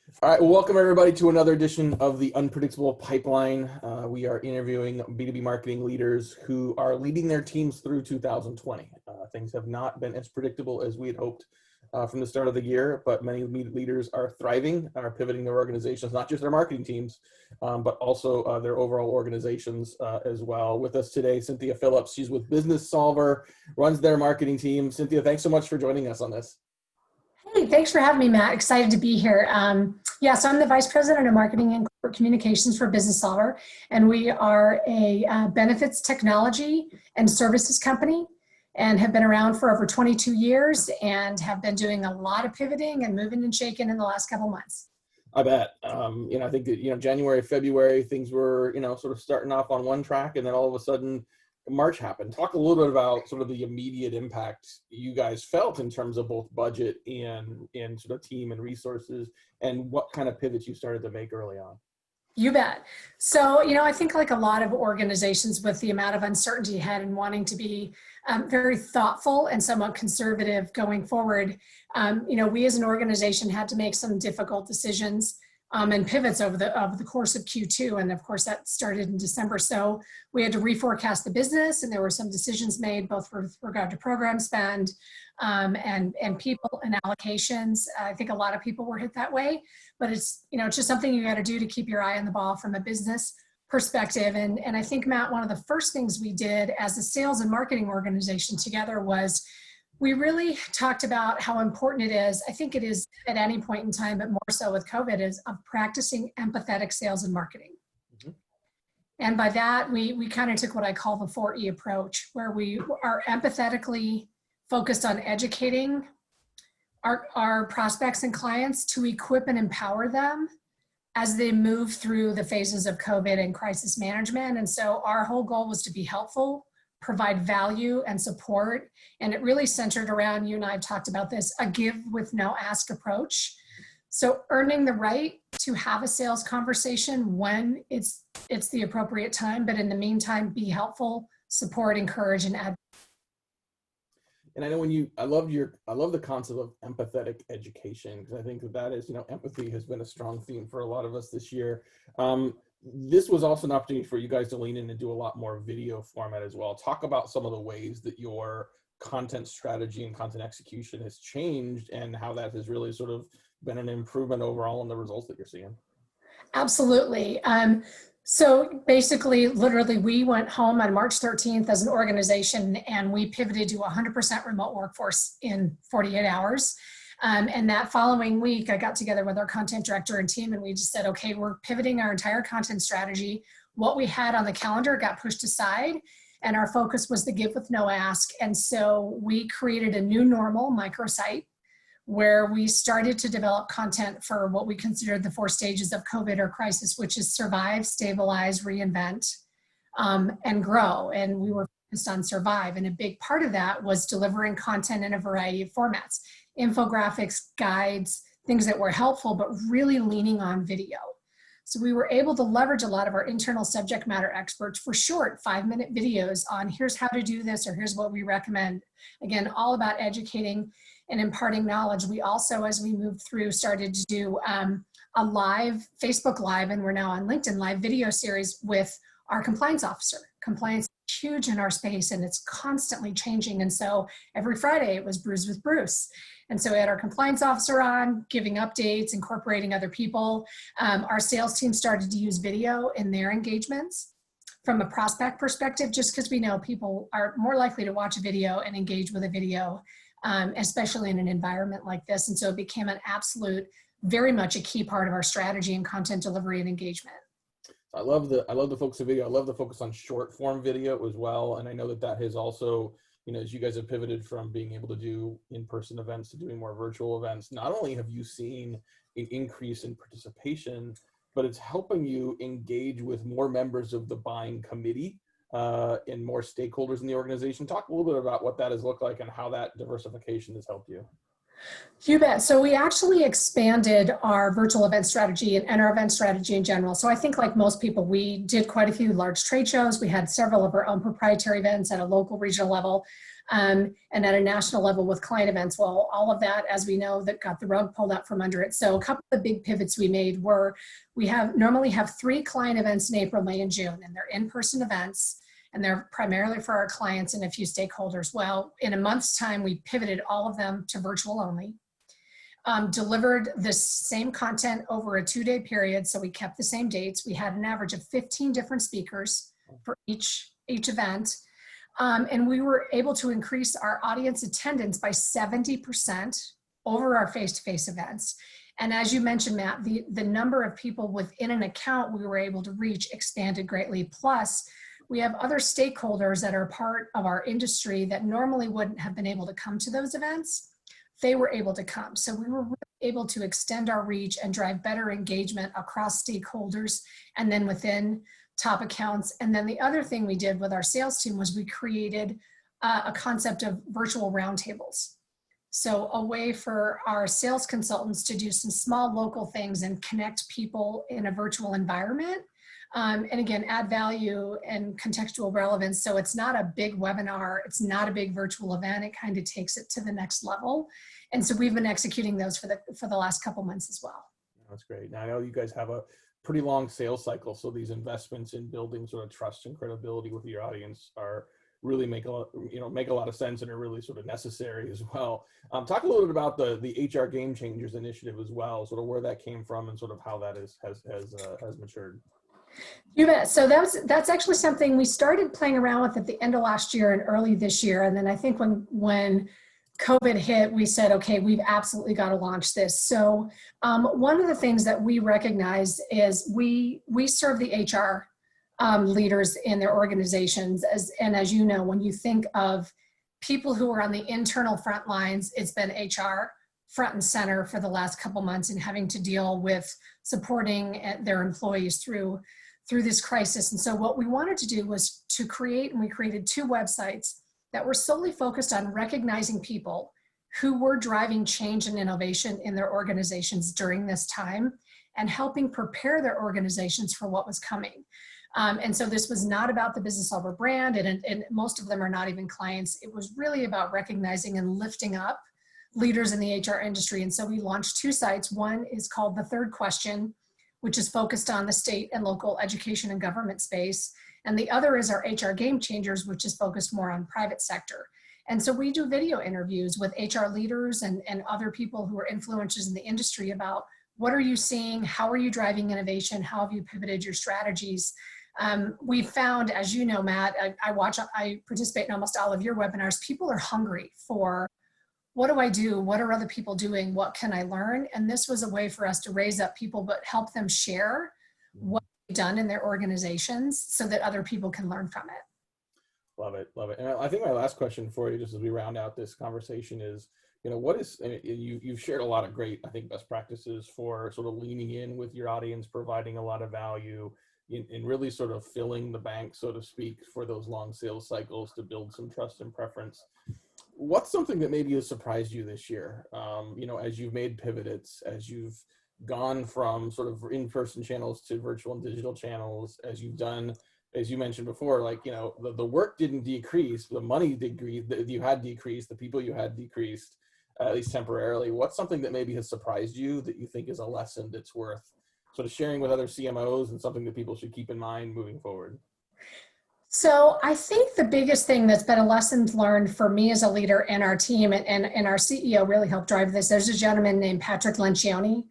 All right, well, welcome everybody to another edition of the Unpredictable Pipeline. We are interviewing B2B marketing leaders who are leading their teams through 2020. Things have not been as predictable as we had hoped from the start of the year, but many leaders are thriving, are pivoting their organizations, not just their marketing teams, but also their overall organizations as well. With us today, Cynthia Phillips. She's with Businessolver, runs their marketing team. Cynthia, thanks so much for joining us on this. Hey, thanks for having me, Matt. Excited to be here. So I'm the Vice President of Marketing and Corporate Communications for Businessolver, and we are a benefits technology and services company and have been around for over 22 years and have been doing a lot of pivoting and moving and shaking in the last couple months. I bet. I think that, January, February, things were, sort of starting off on one track, and then all of a sudden March happened. Talk a little bit about sort of the immediate impact you guys felt in terms of both budget and sort of team and resources, and what kind of pivots you started to make early on. You bet. So, I think like a lot of organizations with the amount of uncertainty ahead and wanting to be very thoughtful and somewhat conservative going forward, we as an organization had to make some difficult decisions and pivots over the course of Q2. And of course that started in December. So we had to reforecast the business, and there were some decisions made both with regard to program spend and people and allocations. I think a lot of people were hit that way, but it's just something you got to do to keep your eye on the ball from a business perspective. And I think, Matt, one of the first things we did as a sales and marketing organization together was we really talked about how important it is. I think it is at any point in time, but more so with COVID, is of practicing empathetic sales and marketing. Mm-hmm. And by that, we kind of took what I call the 4E approach, where we are empathetically focused on educating our prospects and clients to equip and empower them as they move through the phases of COVID and crisis management. And so our whole goal was to be helpful, provide value and support. And it really centered around, you and I have talked about this, a give with no ask approach. So earning the right to have a sales conversation when it's the appropriate time, but in the meantime, be helpful, support, encourage, and advocate. And I know I love the concept of empathetic education, because I think that is, empathy has been a strong theme for a lot of us this year. This was also an opportunity for you guys to lean in and do a lot more video format as well. Talk about some of the ways that your content strategy and content execution has changed, and how that has really sort of been an improvement overall in the results that you're seeing. Absolutely. So basically, literally, we went home on March 13th as an organization, and we pivoted to 100% remote workforce in 48 hours. And that following week, I got together with our content director and team, and we just said, okay, we're pivoting our entire content strategy. What we had on the calendar got pushed aside, and our focus was the give with no ask. And so we created a new normal microsite where we started to develop content for what we considered the 4 stages of COVID or crisis, which is survive, stabilize, reinvent, and grow. And we were focused on survive. And a big part of that was delivering content in a variety of formats. Infographics, guides, things that were helpful, but really leaning on video. So we were able to leverage a lot of our internal subject matter experts for short 5-minute videos on here's how to do this, or here's what we recommend. Again, all about educating and imparting knowledge. We also, as we moved through, started to do a live Facebook Live, and we're now on LinkedIn Live video series with our compliance officer. Compliance is huge in our space, and it's constantly changing. And so every Friday it was Brews with Bruce. And so we had our compliance officer on, giving updates, incorporating other people. Our sales team started to use video in their engagements from a prospect perspective, just because we know people are more likely to watch a video and engage with a video, especially in an environment like this. And so it became an absolute, very much a key part of our strategy and content delivery and engagement. I love the focus on video. I love the focus on short form video as well. And I know that has also, as you guys have pivoted from being able to do in-person events to doing more virtual events, not only have you seen an increase in participation, but it's helping you engage with more members of the buying committee and more stakeholders in the organization. Talk a little bit about what that has looked like and how that diversification has helped you. You bet. So we actually expanded our virtual event strategy and our event strategy in general. So I think like most people, we did quite a few large trade shows. We had several of our own proprietary events at a local regional level. and at a national level with client events. Well, all of that, as we know, that got the rug pulled out from under it. So a couple of big pivots we made were we normally have 3 client events in April, May, and June, and they're in-person events, and they're primarily for our clients and a few stakeholders. Well, in a month's time, we pivoted all of them to virtual only. Delivered this same content over a 2-day period, so we kept the same dates. We had an average of 15 different speakers for each event, and we were able to increase our audience attendance by 70% over our face-to-face events. And as you mentioned, Matt, the number of people within an account we were able to reach expanded greatly. Plus, we have other stakeholders that are part of our industry that normally wouldn't have been able to come to those events. They were able to come. So we were really able to extend our reach and drive better engagement across stakeholders and then within top accounts. And then the other thing we did with our sales team was we created a concept of virtual roundtables. So a way for our sales consultants to do some small local things and connect people in a virtual environment. And again, add value and contextual relevance. So it's not a big webinar, it's not a big virtual event, it kind of takes it to the next level. And so we've been executing those for the last couple months as well. That's great. Now I know you guys have a pretty long sales cycle, so these investments in building sort of trust and credibility with your audience are really make a lot of sense and are really sort of necessary as well. Talk a little bit about the HR Game Changers initiative as well, sort of where that came from and sort of how that has matured. You bet. So that's actually something we started playing around with at the end of last year and early this year. And then I think when COVID hit, we said, okay, we've absolutely got to launch this. So one of the things that we recognize is we serve the HR leaders in their organizations. And as you know, when you think of people who are on the internal front lines, it's been HR front and center for the last couple months and having to deal with supporting their employees through this crisis. And so what we wanted to do was to create, and we created 2 websites that were solely focused on recognizing people who were driving change and innovation in their organizations during this time and helping prepare their organizations for what was coming. And so this was not about the Businessolver brand, and most of them are not even clients. It was really about recognizing and lifting up leaders in the HR industry. And so we launched 2 sites. One is called The Third Question, which is focused on the state and local education and government space. And the other is our HR Game Changers, which is focused more on private sector. And so we do video interviews with HR leaders and other people who are influencers in the industry about what are you seeing, how are you driving innovation, how have you pivoted your strategies. We found, as you know, Matt, I participate in almost all of your webinars, people are hungry for what do I do? What are other people doing? What can I learn? And this was a way for us to raise up people, but help them share what they've done in their organizations so that other people can learn from it. Love it, love it. And I think my last question for you, just as we round out this conversation, is, you've shared a lot of great, I think, best practices for sort of leaning in with your audience, providing a lot of value in really sort of filling the bank, so to speak, for those long sales cycles to build some trust and preference. What's something that maybe has surprised you this year? As you've made pivots, as you've gone from sort of in-person channels to virtual and digital channels, as you've done, as you mentioned before, the work didn't decrease, the money you had decreased, the people you had decreased, at least temporarily. What's something that maybe has surprised you that you think is a lesson that's worth sort of sharing with other CMOs and something that people should keep in mind moving forward? So I think the biggest thing that's been a lesson learned for me as a leader and our team, and our CEO really helped drive this. There's a gentleman named Patrick Lencioni,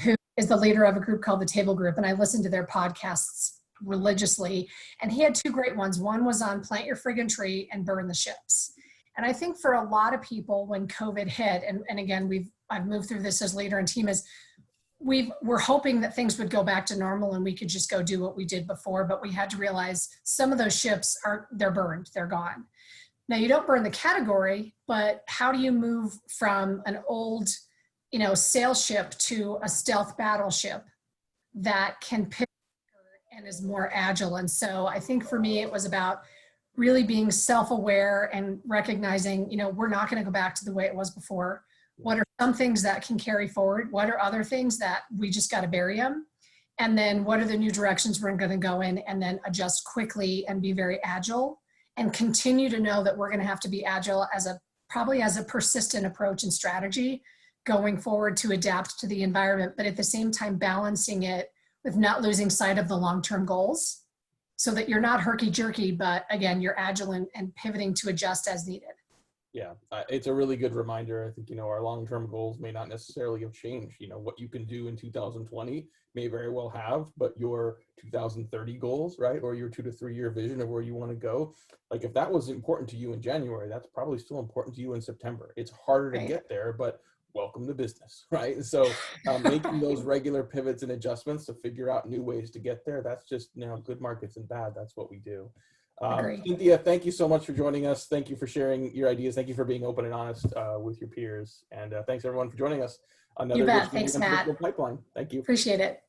who is the leader of a group called the Table Group, and I listened to their podcasts religiously. And he had 2 great ones. One was on plant your friggin' tree and burn the ships. And I think for a lot of people when COVID hit, and again, I've moved through this as leader and team, is we're hoping that things would go back to normal and we could just go do what we did before, but we had to realize some of those ships they're burned, they're gone. Now you don't burn the category, but how do you move from an old, sail ship to a stealth battleship that can pivot and is more agile? And so I think for me, it was about really being self-aware and recognizing, we're not going to go back to the way it was before. What are some things that can carry forward? What are other things that we just got to bury them? And then what are the new directions we're going to go in, and then adjust quickly and be very agile and continue to know that we're going to have to be agile probably as a persistent approach and strategy going forward to adapt to the environment, but at the same time balancing it with not losing sight of the long-term goals so that you're not herky-jerky, but again, you're agile and pivoting to adjust as needed. Yeah, it's a really good reminder. I think, our long-term goals may not necessarily have changed. What you can do in 2020 may very well have, but your 2030 goals, right? Or your 2 to 3 year vision of where you want to go. Like if that was important to you in January, that's probably still important to you in September. It's harder to Right. get there, but welcome to business, right? So making those regular pivots and adjustments to figure out new ways to get there, that's just, good markets and bad. That's what we do. Agree. Cynthia, thank you so much for joining us. Thank you for sharing your ideas. Thank you for being open and honest with your peers. And thanks everyone for joining us. Another You bet. edition of Thanks, the Matt. Unpredictable Pipeline. Thank you. Appreciate it.